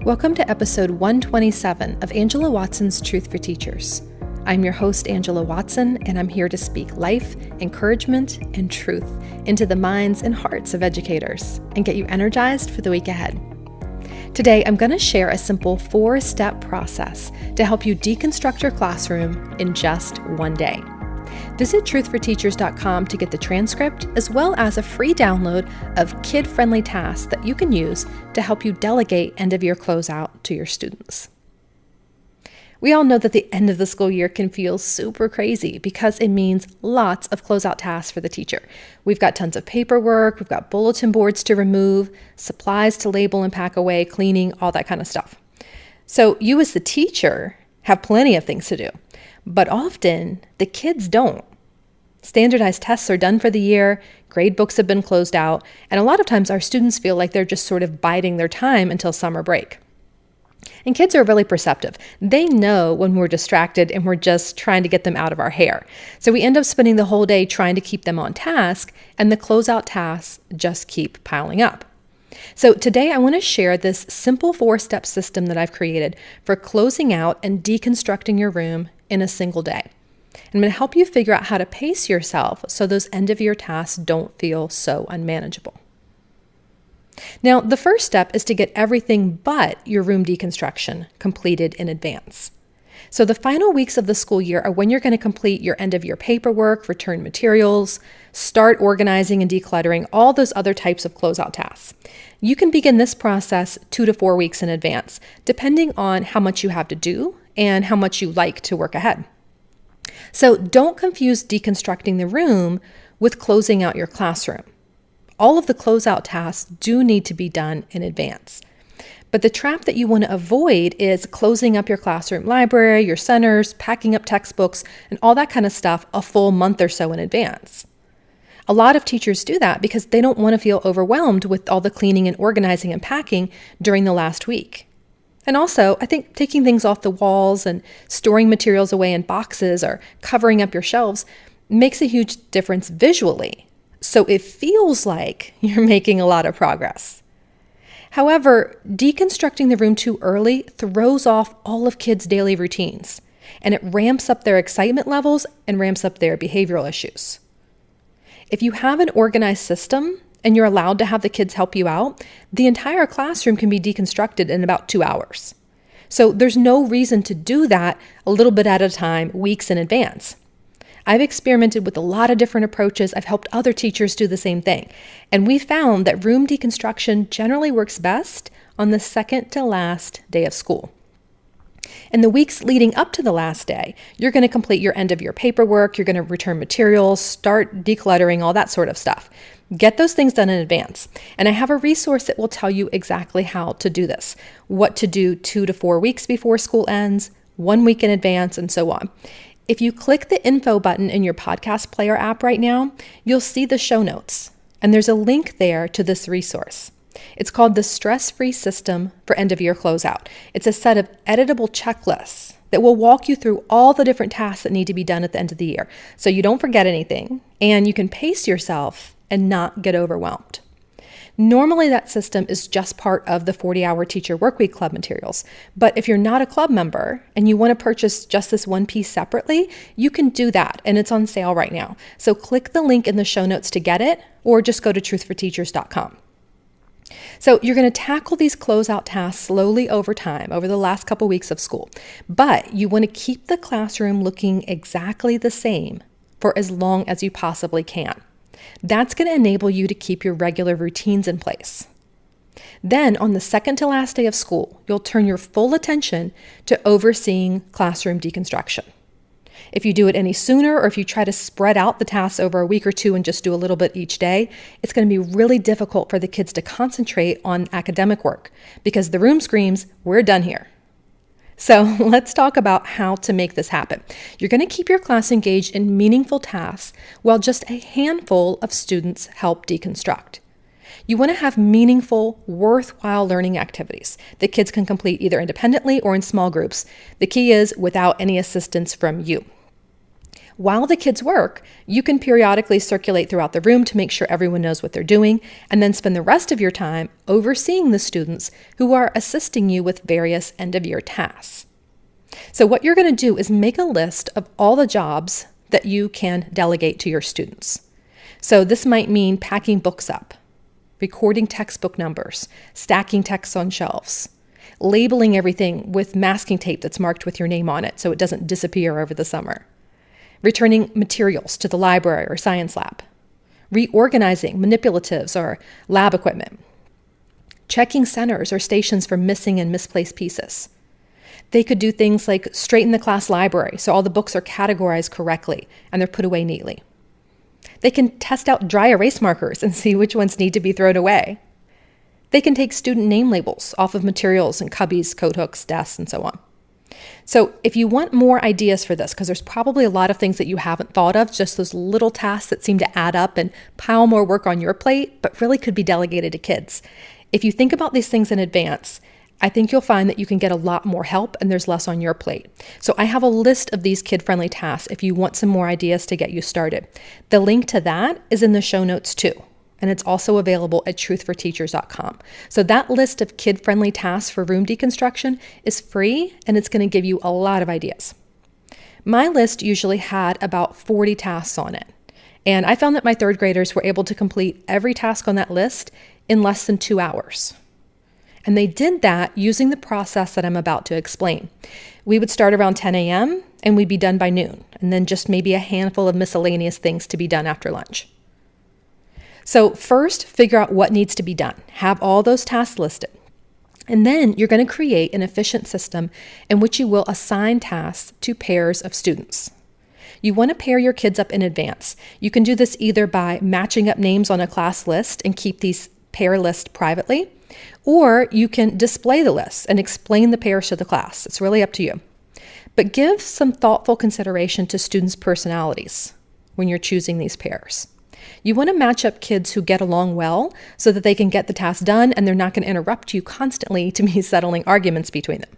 Welcome to episode 127 of Angela Watson's Truth for Teachers. I'm your host, Angela Watson, and I'm here to speak life, encouragement, and truth into the minds and hearts of educators and get you energized for the week ahead. Today, I'm going to share a simple 4-step process to help you deconstruct your classroom in just one day. Visit truthforteachers.com to get the transcript as well as a free download of kid-friendly tasks that you can use to help you delegate end-of-year closeout to your students. We all know that the end of the school year can feel super crazy because it means lots of closeout tasks for the teacher. We've got tons of paperwork, we've got bulletin boards to remove, supplies to label and pack away, cleaning, all that kind of stuff. So you as the teacher have plenty of things to do, but often the kids don't. Standardized tests are done for the year, gradebooks have been closed out, and a lot of times our students feel like they're just sort of biding their time until summer break. And kids are really perceptive. They know when we're distracted and we're just trying to get them out of our hair. So we end up spending the whole day trying to keep them on task, and the closeout tasks just keep piling up. So today I want to share this simple 4-step system that I've created for closing out and deconstructing your room in a single day. I'm going to help you figure out how to pace yourself so those end-of-year tasks don't feel so unmanageable. Now, the first step is to get everything but your room deconstruction completed in advance. So the final weeks of the school year are when you're going to complete your end-of-year paperwork, return materials, start organizing and decluttering, all those other types of closeout tasks. You can begin this process 2 to 4 weeks in advance, depending on how much you have to do and how much you like to work ahead. So don't confuse deconstructing the room with closing out your classroom. All of the closeout tasks do need to be done in advance. But the trap that you want to avoid is closing up your classroom library, your centers, packing up textbooks, and all that kind of stuff a full month or so in advance. A lot of teachers do that because they don't want to feel overwhelmed with all the cleaning and organizing and packing during the last week. And also, I think taking things off the walls and storing materials away in boxes or covering up your shelves makes a huge difference visually. So it feels like you're making a lot of progress. However, deconstructing the room too early throws off all of kids' daily routines, and it ramps up their excitement levels and ramps up their behavioral issues. If you have an organized system and you're allowed to have the kids help you out, the entire classroom can be deconstructed in about 2 hours. So there's no reason to do that a little bit at a time, weeks in advance. I've experimented with a lot of different approaches. I've helped other teachers do the same thing. And we found that room deconstruction generally works best on the second to last day of school. In the weeks leading up to the last day, you're going to complete your end of year paperwork, you're going to return materials, start decluttering, all that sort of stuff. Get those things done in advance. And I have a resource that will tell you exactly how to do this, what to do 2 to 4 weeks before school ends, 1 week in advance, and so on. If you click the info button in your podcast player app right now, you'll see the show notes, and there's a link there to this resource. It's called the Stress-Free System for End-of-Year Closeout. It's a set of editable checklists that will walk you through all the different tasks that need to be done at the end of the year, so you don't forget anything, and you can pace yourself and not get overwhelmed. Normally, that system is just part of the 40-hour Teacher Workweek Club materials. But if you're not a club member and you want to purchase just this one piece separately, you can do that, and it's on sale right now. So click the link in the show notes to get it, or just go to truthforteachers.com. So you're going to tackle these closeout tasks slowly over time, over the last couple weeks of school. But you want to keep the classroom looking exactly the same for as long as you possibly can. That's going to enable you to keep your regular routines in place. Then, on the second to last day of school, you'll turn your full attention to overseeing classroom deconstruction. If you do it any sooner, or if you try to spread out the tasks over a week or two and just do a little bit each day, it's going to be really difficult for the kids to concentrate on academic work because the room screams, "We're done here." So let's talk about how to make this happen. You're going to keep your class engaged in meaningful tasks while just a handful of students help deconstruct. You want to have meaningful, worthwhile learning activities that kids can complete either independently or in small groups. The key is without any assistance from you. While the kids work, you can periodically circulate throughout the room to make sure everyone knows what they're doing, and then spend the rest of your time overseeing the students who are assisting you with various end-of-year tasks. So what you're going to do is make a list of all the jobs that you can delegate to your students. So this might mean packing books up, recording textbook numbers, stacking texts on shelves, labeling everything with masking tape that's marked with your name on it so it doesn't disappear over the summer, returning materials to the library or science lab, reorganizing manipulatives or lab equipment, checking centers or stations for missing and misplaced pieces. They could do things like straighten the class library so all the books are categorized correctly and they're put away neatly. They can test out dry erase markers and see which ones need to be thrown away. They can take student name labels off of materials and cubbies, coat hooks, desks, and so on. So if you want more ideas for this, because there's probably a lot of things that you haven't thought of, just those little tasks that seem to add up and pile more work on your plate, but really could be delegated to kids. If you think about these things in advance, I think you'll find that you can get a lot more help and there's less on your plate. So I have a list of these kid-friendly tasks if you want some more ideas to get you started. The link to that is in the show notes too, and it's also available at truthforteachers.com. So that list of kid-friendly tasks for room deconstruction is free, and it's going to give you a lot of ideas. My list usually had about 40 tasks on it, and I found that my third graders were able to complete every task on that list in less than 2 hours. And they did that using the process that I'm about to explain. We would start around 10 a.m. and we'd be done by noon, and then just maybe a handful of miscellaneous things to be done after lunch. So first, figure out what needs to be done. Have all those tasks listed. And then you're going to create an efficient system in which you will assign tasks to pairs of students. You want to pair your kids up in advance. You can do this either by matching up names on a class list and keep these pair lists privately, or you can display the lists and explain the pairs to the class. It's really up to you. But give some thoughtful consideration to students' personalities when you're choosing these pairs. You want to match up kids who get along well so that they can get the task done and they're not going to interrupt you constantly to be settling arguments between them.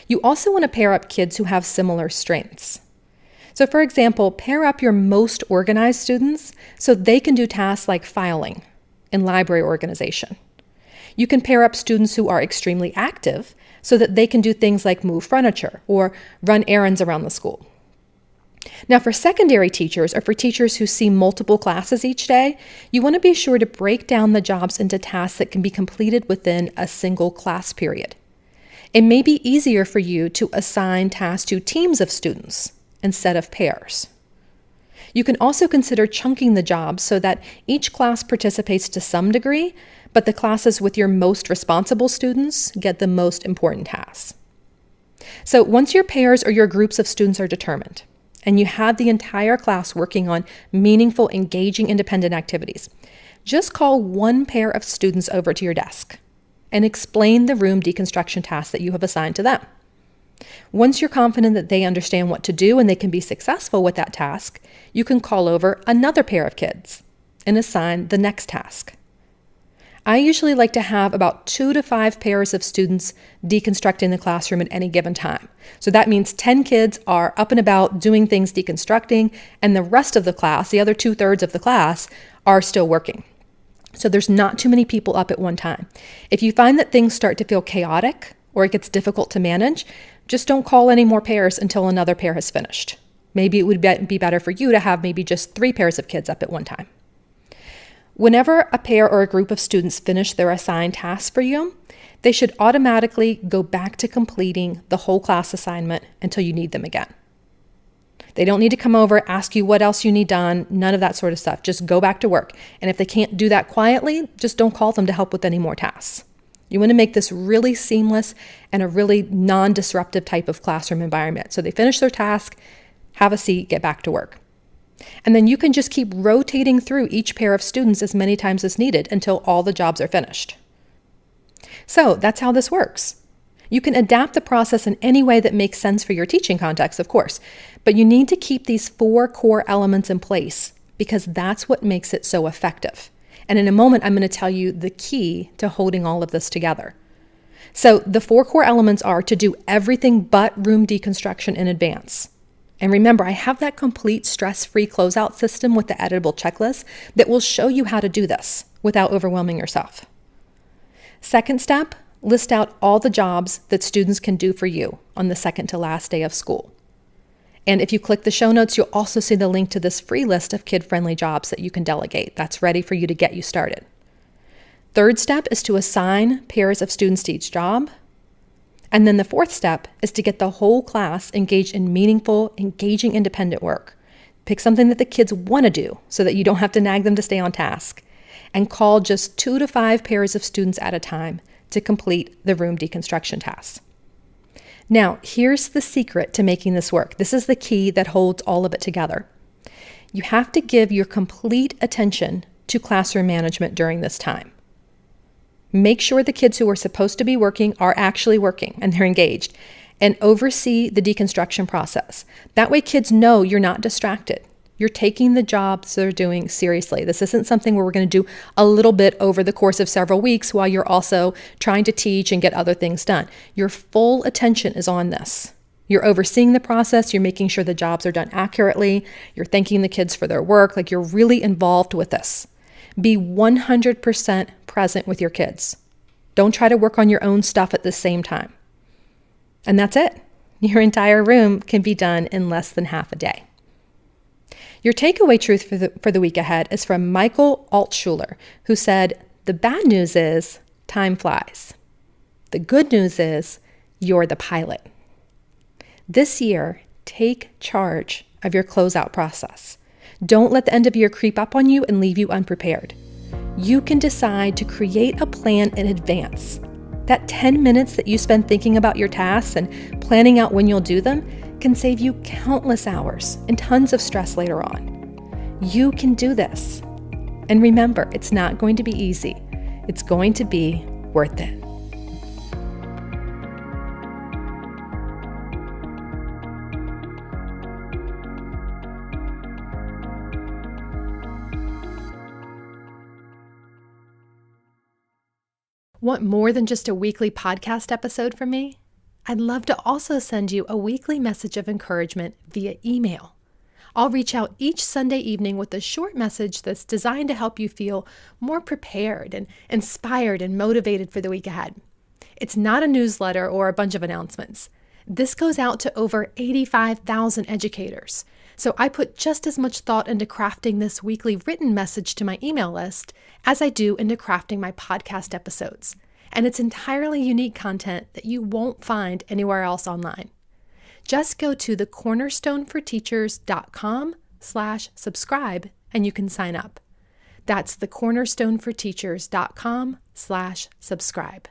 You also want to pair up kids who have similar strengths. So for example, pair up your most organized students so they can do tasks like filing and library organization. You can pair up students who are extremely active so that they can do things like move furniture or run errands around the school. Now, for secondary teachers or for teachers who see multiple classes each day, you want to be sure to break down the jobs into tasks that can be completed within a single class period. It may be easier for you to assign tasks to teams of students instead of pairs. You can also consider chunking the jobs so that each class participates to some degree, but the classes with your most responsible students get the most important tasks. So once your pairs or your groups of students are determined, and you have the entire class working on meaningful, engaging, independent activities, just call one pair of students over to your desk and explain the room deconstruction task that you have assigned to them. Once you're confident that they understand what to do and they can be successful with that task, you can call over another pair of kids and assign the next task. I usually like to have about 2 to 5 pairs of students deconstructing the classroom at any given time. So that means 10 kids are up and about doing things deconstructing, and the rest of the class, the other 2/3 of the class, are still working. So there's not too many people up at one time. If you find that things start to feel chaotic or it gets difficult to manage, just don't call any more pairs until another pair has finished. Maybe it would be better for you to have maybe just 3 pairs of kids up at one time. Whenever a pair or a group of students finish their assigned tasks for you, they should automatically go back to completing the whole class assignment until you need them again. They don't need to come over, ask you what else you need done, none of that sort of stuff. Just go back to work. And if they can't do that quietly, just don't call them to help with any more tasks. You want to make this really seamless and a really non-disruptive type of classroom environment. So they finish their task, have a seat, get back to work. And then you can just keep rotating through each pair of students as many times as needed until all the jobs are finished. So that's how this works. You can adapt the process in any way that makes sense for your teaching context, of course, but you need to keep these 4 core elements in place because that's what makes it so effective. And in a moment, I'm going to tell you the key to holding all of this together. So the 4 core elements are to do everything but room deconstruction in advance. And remember, I have that complete stress-free closeout system with the editable checklist that will show you how to do this without overwhelming yourself. Second step, list out all the jobs that students can do for you on the second to last day of school. And if you click the show notes, you'll also see the link to this free list of kid-friendly jobs that you can delegate. That's ready for you to get you started. Third step is to assign pairs of students to each job. And then the fourth step is to get the whole class engaged in meaningful, engaging independent work. Pick something that the kids want to do so that you don't have to nag them to stay on task. And call just 2 to 5 pairs of students at a time to complete the room deconstruction tasks. Now, here's the secret to making this work. This is the key that holds all of it together. You have to give your complete attention to classroom management during this time. Make sure the kids who are supposed to be working are actually working and they're engaged, and oversee the deconstruction process. That way kids know you're not distracted. You're taking the jobs they're doing seriously. This isn't something where we're going to do a little bit over the course of several weeks while you're also trying to teach and get other things done. Your full attention is on this. You're overseeing the process. You're making sure the jobs are done accurately. You're thanking the kids for their work. Like, you're really involved with this. Be 100% present with your kids. Don't try to work on your own stuff at the same time. And that's it. Your entire room can be done in less than half a day. Your takeaway truth for the week ahead is from Michael Altshuler, who said, "The bad news is time flies. The good news is you're the pilot." This year, take charge of your closeout process. Don't let the end of year creep up on you and leave you unprepared. You can decide to create a plan in advance. That 10 minutes that you spend thinking about your tasks and planning out when you'll do them can save you countless hours and tons of stress later on. You can do this. And remember, it's not going to be easy. It's going to be worth it. Want more than just a weekly podcast episode from me? I'd love to also send you a weekly message of encouragement via email. I'll reach out each Sunday evening with a short message that's designed to help you feel more prepared and inspired and motivated for the week ahead. It's not a newsletter or a bunch of announcements. This goes out to over 85,000 educators. So I put just as much thought into crafting this weekly written message to my email list as I do into crafting my podcast episodes. And it's entirely unique content that you won't find anywhere else online. Just go to thecornerstoneforteachers.com/subscribe and you can sign up. That's thecornerstoneforteachers.com/subscribe.